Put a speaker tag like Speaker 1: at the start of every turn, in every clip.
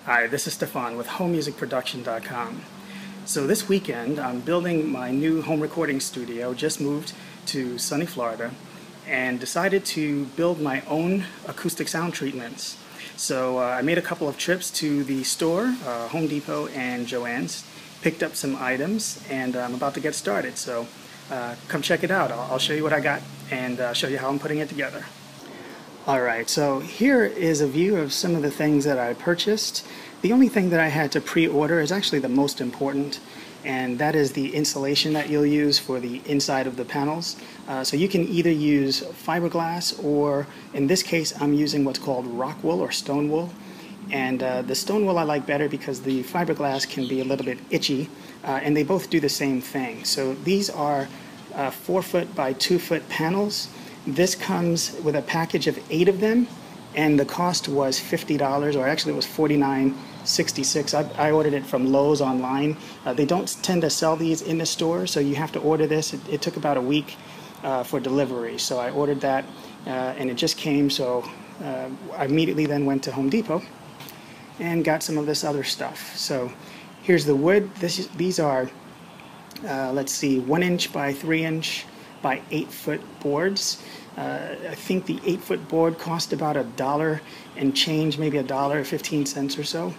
Speaker 1: Hi, this is Stefan with homemusicproduction.com. So this weekend I'm building my new home recording studio. Just moved to sunny Florida and decided to build my own acoustic sound treatments. So I made a couple of trips to the store, Home Depot and Joann's, picked up some items, and I'm about to get started. So come check it out. I'll show you what I got and show you how I'm putting it together. Alright, so here is a view of some of the things that I purchased. The only thing that I had to pre-order is actually the most important, and that is the insulation that you'll use for the inside of the panels. So you can either use fiberglass, or in this case I'm using what's called rock wool or stone wool. And the stone wool I like better because the fiberglass can be a little bit itchy, and they both do the same thing. So these are 4-foot by 2-foot panels. This comes with a package of 8 of them, and the cost was $50, or actually it was $49.66. I ordered it from Lowe's online. They don't tend to sell these in the store, so you have to order this. It took about a week for delivery, so I ordered that, and it just came. So I immediately then went to Home Depot and got some of this other stuff. So here's the wood. These are, let's see, 1-inch by 3-inch by 8-foot boards. I think the 8-foot board cost about $1 and change, maybe $1.15 or so,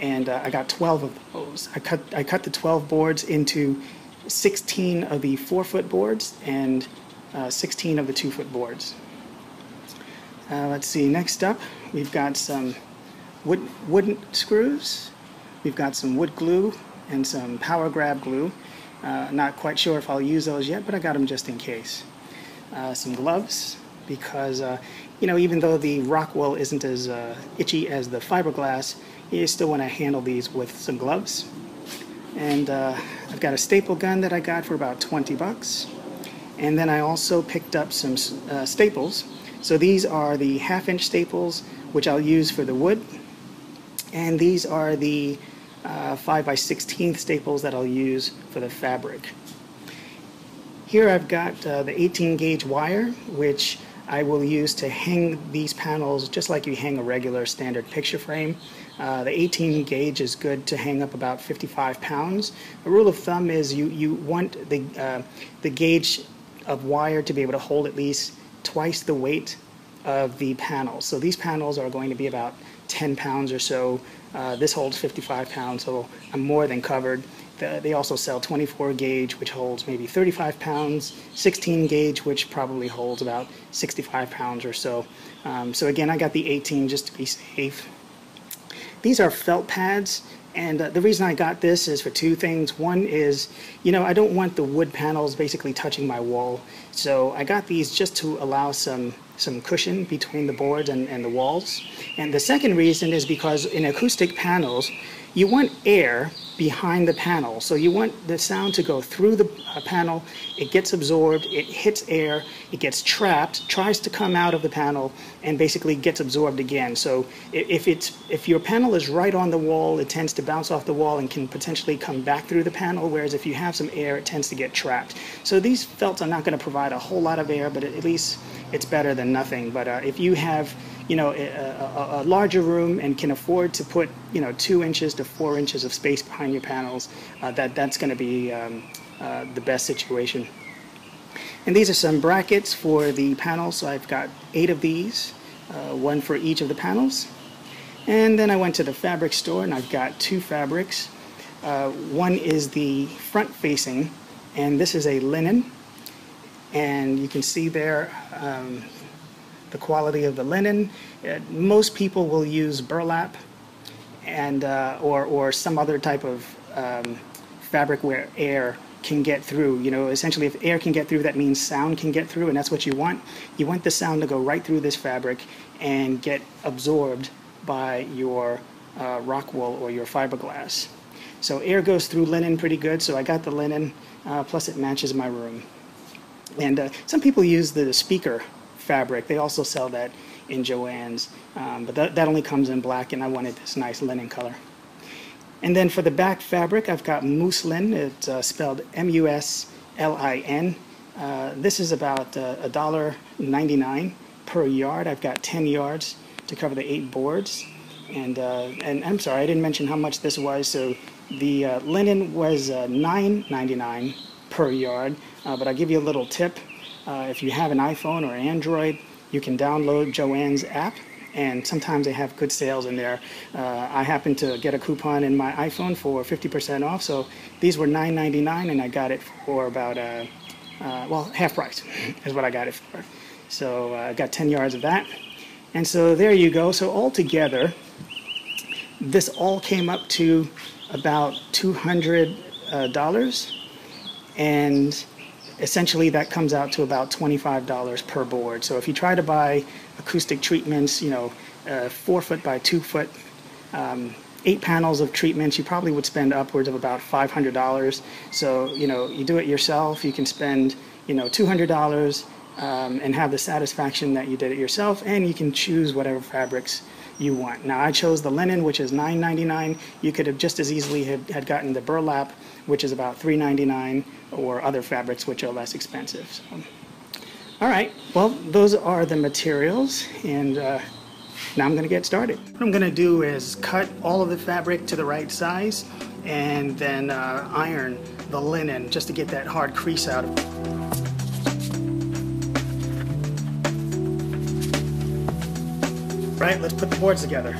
Speaker 1: and I got 12 of those. I cut the 12 boards into 16 of the 4-foot boards and 16 of the 2-foot boards. Let's see, next up we've got some wooden screws, we've got some wood glue and some power grab glue. Not quite sure if I'll use those yet, but I got them just in case. Some gloves, because even though the rock wool isn't as itchy as the fiberglass, you still want to handle these with some gloves. And I've got a staple gun that I got for about 20 bucks. And then I also picked up some staples. So these are the 1/2-inch staples, which I'll use for the wood. And these are the 5 by 16 staples that I'll use for the fabric. Here I've got the 18 gauge wire, which I will use to hang these panels just like you hang a regular standard picture frame. The 18 gauge is good to hang up about 55 pounds. A rule of thumb is you want the gauge of wire to be able to hold at least twice the weight of the panels. So these panels are going to be about 10 pounds or so. This holds 55 pounds, so I'm more than covered. They also sell 24 gauge, which holds maybe 35 pounds, 16 gauge, which probably holds about 65 pounds or so. So again, I got the 18 just to be safe. These are felt pads, and the reason I got this is for 2 things. One is, I don't want the wood panels basically touching my wall, so I got these just to allow some cushion between the boards and the walls. And the second reason is because in acoustic panels, you want air behind the panel. So you want the sound to go through the panel, it gets absorbed, it hits air, it gets trapped, tries to come out of the panel, and basically gets absorbed again. So if your panel is right on the wall, it tends to bounce off the wall and can potentially come back through the panel, whereas if you have some air, it tends to get trapped. So these felts are not going to provide a whole lot of air, but at least it's better than nothing. But if you have a larger room and can afford to put 2 inches to 4 inches of space behind your panels, that's going to be the best situation. And these are some brackets for the panels. So I've got 8 of these, 1 for each of the panels. And then I went to the fabric store and I've got 2 fabrics. One is the front facing, and this is a linen, and you can see there the quality of the linen. Most people will use burlap and or some other type of fabric where air can get through. Essentially, if air can get through, that means sound can get through, and that's what you want. You want the sound to go right through this fabric and get absorbed by your rock wool or your fiberglass. So air goes through linen pretty good, so I got the linen, plus it matches my room. And some people use the speaker fabric. They also sell that in Joann's, but that only comes in black, and I wanted this nice linen color. And then for the back fabric, I've got muslin. It's spelled M-U-S-L-I-N. This is about $1.99 per yard. I've got 10 yards to cover the 8 boards. And I'm sorry, I didn't mention how much this was. So the linen was $9.99 per yard, but I'll give you a little tip. If you have an iPhone or Android, you can download Joann's app, and sometimes they have good sales in there. I happened to get a coupon in my iPhone for 50% off, so these were $9.99, and I got it for about, well, half price is what I got it for. So I got 10 yards of that. And so there you go. So altogether, this all came up to about $200, and essentially that comes out to about $25 per board. So if you try to buy acoustic treatments, 4 foot by 2 foot, 8 panels of treatments, you probably would spend upwards of about $500. So you do it yourself, you can spend $200 and have the satisfaction that you did it yourself, and you can choose whatever fabrics you want. Now I chose the linen, which is $9.99. You could have just as easily had gotten the burlap, which is about $3.99, or other fabrics which are less expensive. So, all right, well, those are the materials, and now I'm going to get started. What I'm going to do is cut all of the fabric to the right size, and then iron the linen just to get that hard crease out of it. Right, let's put the boards together.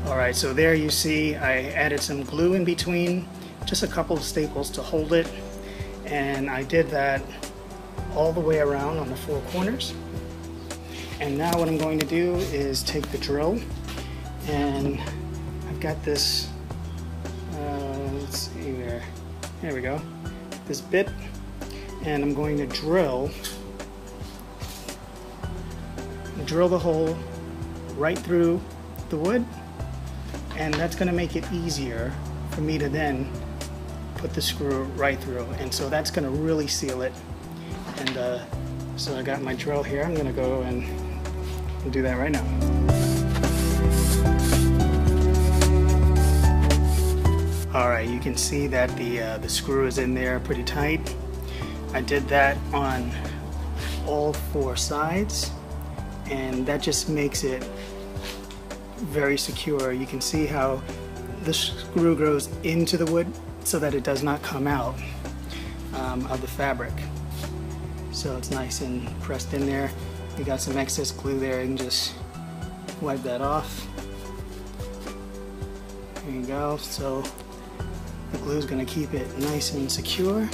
Speaker 1: Alright, so there you see I added some glue in between, just a couple of staples to hold it, and I did that all the way around on the 4 corners. And now what I'm going to do is take the drill, and I've got this, let's see there we go, this bit, and I'm going to drill the hole right through the wood, and that's going to make it easier for me to then put the screw right through, and so that's going to really seal it. And so I got my drill here. I'm going to go and do that right now. Alright, you can see that the screw is in there pretty tight. I did that on all 4 sides, and that just makes it very secure. You can see how the screw goes into the wood so that it does not come out of the fabric. So it's nice and pressed in there. You got some excess glue there, you can just wipe that off. There you go. So the glue is going to keep it nice and secure.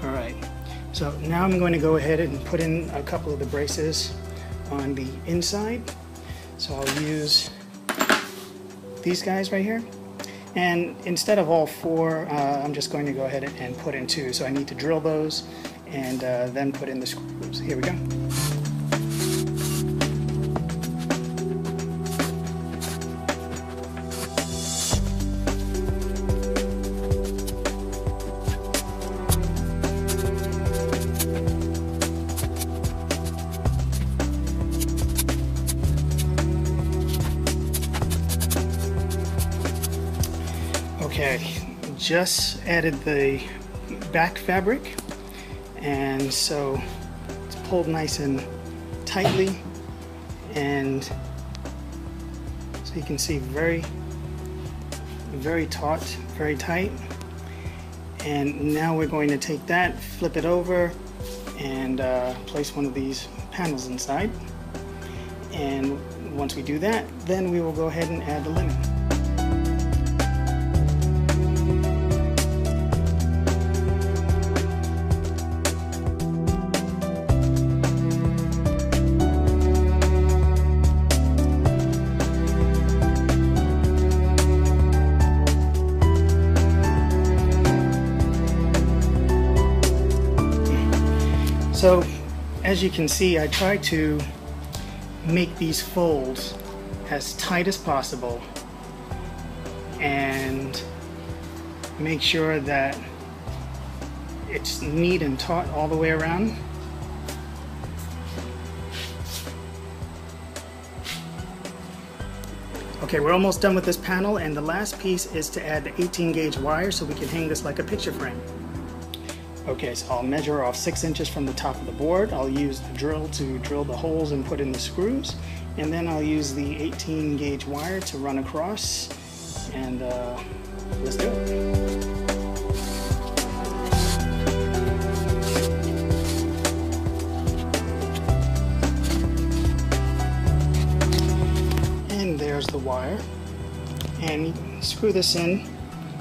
Speaker 1: Alright, so now I'm going to go ahead and put in a couple of the braces on the inside. So I'll use these guys right here. And instead of all 4, I'm just going to go ahead and put in 2. So I need to drill those and then put in the screws. Here we go. Okay, just added the back fabric, and so it's pulled nice and tightly, and so you can see very taut, very tight. And now we're going to take that, flip it over, and place one of these panels inside. And once we do that, then we will go ahead and add the linen. So as you can see, I try to make these folds as tight as possible and make sure that it's neat and taut all the way around. Okay, we're almost done with this panel, and the last piece is to add the 18 gauge wire so we can hang this like a picture frame. Okay, so I'll measure off 6 inches from the top of the board. I'll use the drill to drill the holes and put in the screws, and then I'll use the 18 gauge wire to run across, and let's do it. And there's the wire, and you screw this in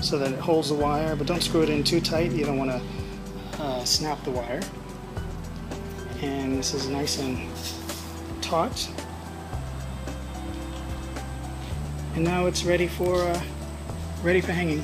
Speaker 1: so that it holds the wire, but don't screw it in too tight. You don't want to snap the wire. And this is nice and taut. And now it's ready for hanging.